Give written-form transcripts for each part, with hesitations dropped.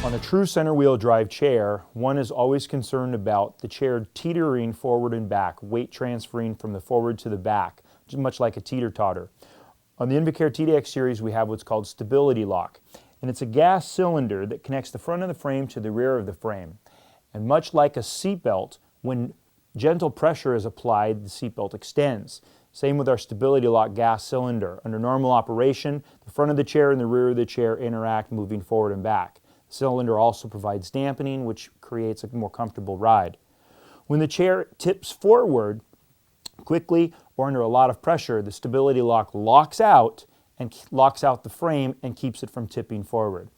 On a true center wheel drive chair, one is always concerned about the chair teetering forward and back, weight transferring from the forward to the back, much like a teeter-totter. On the Invacare TDX series, we have what's called stability lock, and it's a gas cylinder that connects the front of the frame to the rear of the frame. And much like a seatbelt, when gentle pressure is applied, the seatbelt extends. Same with our stability lock gas cylinder. Under normal operation, the front of the chair and the rear of the chair interact, moving forward and back. The cylinder also provides dampening, which creates a more comfortable ride. When the chair tips forward quickly or under a lot of pressure, the stability lock locks out the frame and keeps it from tipping forward.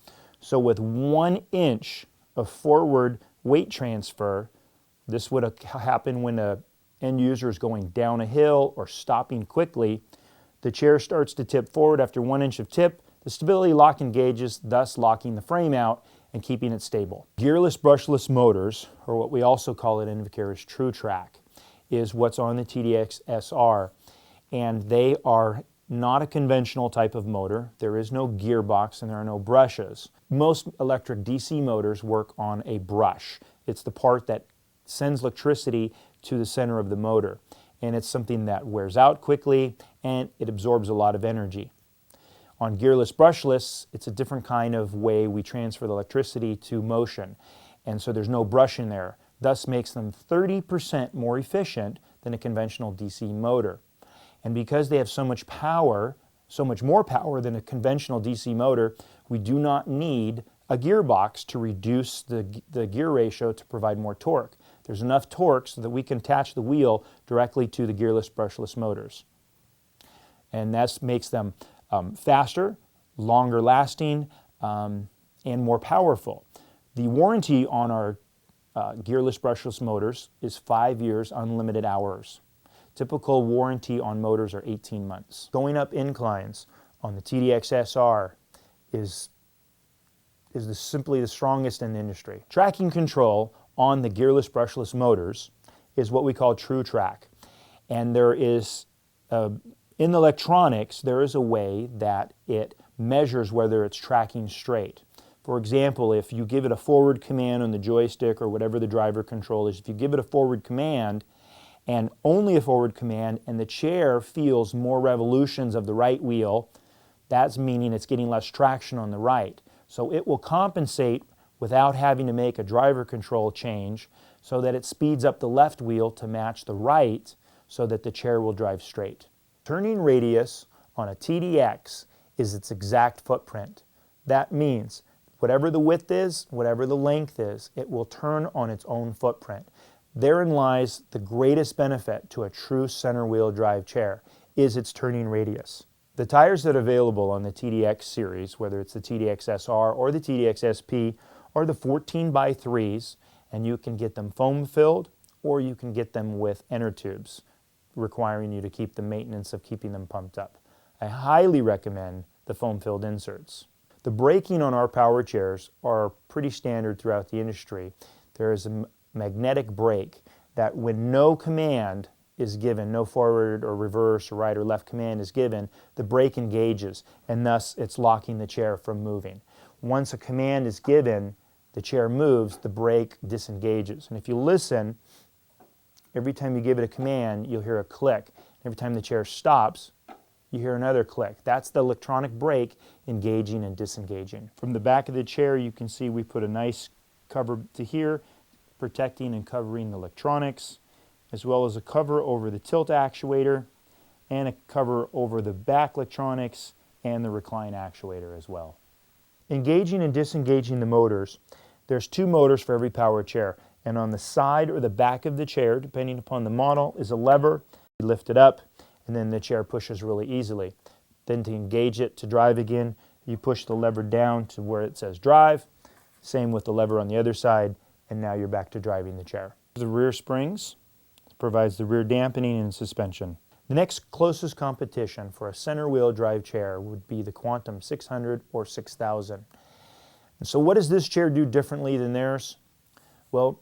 So with 1 inch of forward weight transfer, this would happen when an end user is going down a hill or stopping quickly. The chair starts to tip forward after 1 inch of tip. The stability lock engages, thus locking the frame out and keeping it stable. Gearless brushless motors, or what we also call it in Invacare's True Track, is what's on the TDX-SR, and they are not a conventional type of motor. There is no gearbox and there are no brushes. Most electric DC motors work on a brush. It's the part that sends electricity to the center of the motor, and it's something that wears out quickly and it absorbs a lot of energy. On gearless brushless, it's a different kind of way we transfer the electricity to motion, and so there's no brush in there. Thus makes them 30% more efficient than a conventional DC motor. And because they have so much power, so much more power than a conventional DC motor, we do not need a gearbox to reduce the gear ratio to provide more torque. There's enough torque so that we can attach the wheel directly to the gearless brushless motors. And that makes them faster, longer lasting, and more powerful. The warranty on our gearless brushless motors is 5 years, unlimited hours. Typical warranty on motors are 18 months. Going up inclines on the TDX-SR is simply the strongest in the industry. Tracking control on the gearless brushless motors is what we call True Track. And there is, in the electronics, there is a way that it measures whether it's tracking straight. For example, if you give it a forward command on the joystick or whatever the driver control is, if you give it a forward command and only a forward command and the chair feels more revolutions of the right wheel, that's meaning it's getting less traction on the right. So it will compensate without having to make a driver control change so that it speeds up the left wheel to match the right so that the chair will drive straight. Turning radius on a TDX is its exact footprint. That means whatever the width is, whatever the length is, it will turn on its own footprint. Therein lies the greatest benefit to a true center wheel drive chair, is its turning radius. The tires that are available on the TDX series, whether it's the TDX-SR or the TDX-SP, are the 14x3s, and you can get them foam filled or you can get them with inner tubes, requiring you to keep the maintenance of keeping them pumped up. I highly recommend the foam filled inserts. The braking on our power chairs are pretty standard throughout the industry. There is a magnetic brake that when no command is given, no forward or reverse or right or left command is given, the brake engages and thus it's locking the chair from moving. Once a command is given, the chair moves, the brake disengages. And if you listen, every time you give it a command, you'll hear a click. Every time the chair stops, you hear another click. That's the electronic brake engaging and disengaging. From the back of the chair, you can see we put a nice cover to here, protecting and covering the electronics, as well as a cover over the tilt actuator and a cover over the back electronics and the recline actuator as well. Engaging and disengaging the motors, there's 2 motors for every power chair, and on the side or the back of the chair, depending upon the model, is a lever. You lift it up, and then the chair pushes really easily. Then to engage it to drive again, you push the lever down to where it says drive. Same with the lever on the other side, and now you're back to driving the chair. The rear springs provides the rear dampening and suspension. The next closest competition for a center wheel drive chair would be the Quantum 600 or 6000. And so what does this chair do differently than theirs? Well,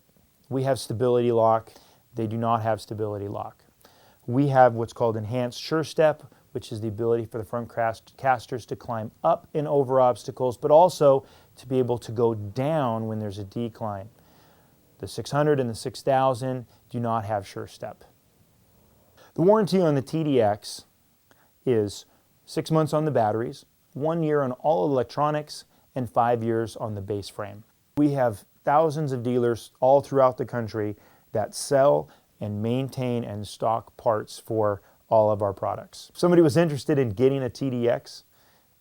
we have stability lock. They do not have stability lock. We have what's called enhanced sure step, which is the ability for the front casters to climb up and over obstacles, but also to be able to go down when there's a decline. The 600 and the 6000 do not have sure step. The warranty on the TDX is 6 months on the batteries, 1 year on all electronics, and 5 years on the base frame. We have thousands of dealers all throughout the country that sell and maintain and stock parts for all of our products. If somebody was interested in getting a TDX,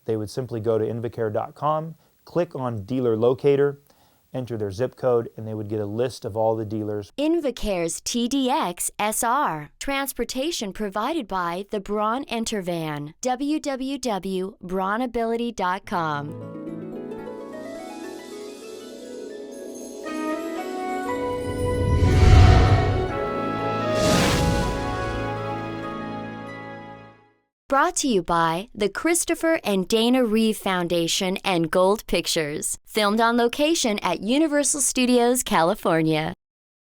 they would simply go to invacare.com, click on Dealer Locator, enter their zip code, and they would get a list of all the dealers. Invacare's TDX-SR. Transportation provided by the Braun Intervan. www.braunability.com. Brought to you by the Christopher and Dana Reeve Foundation and Gold Pictures. Filmed on location at Universal Studios, California.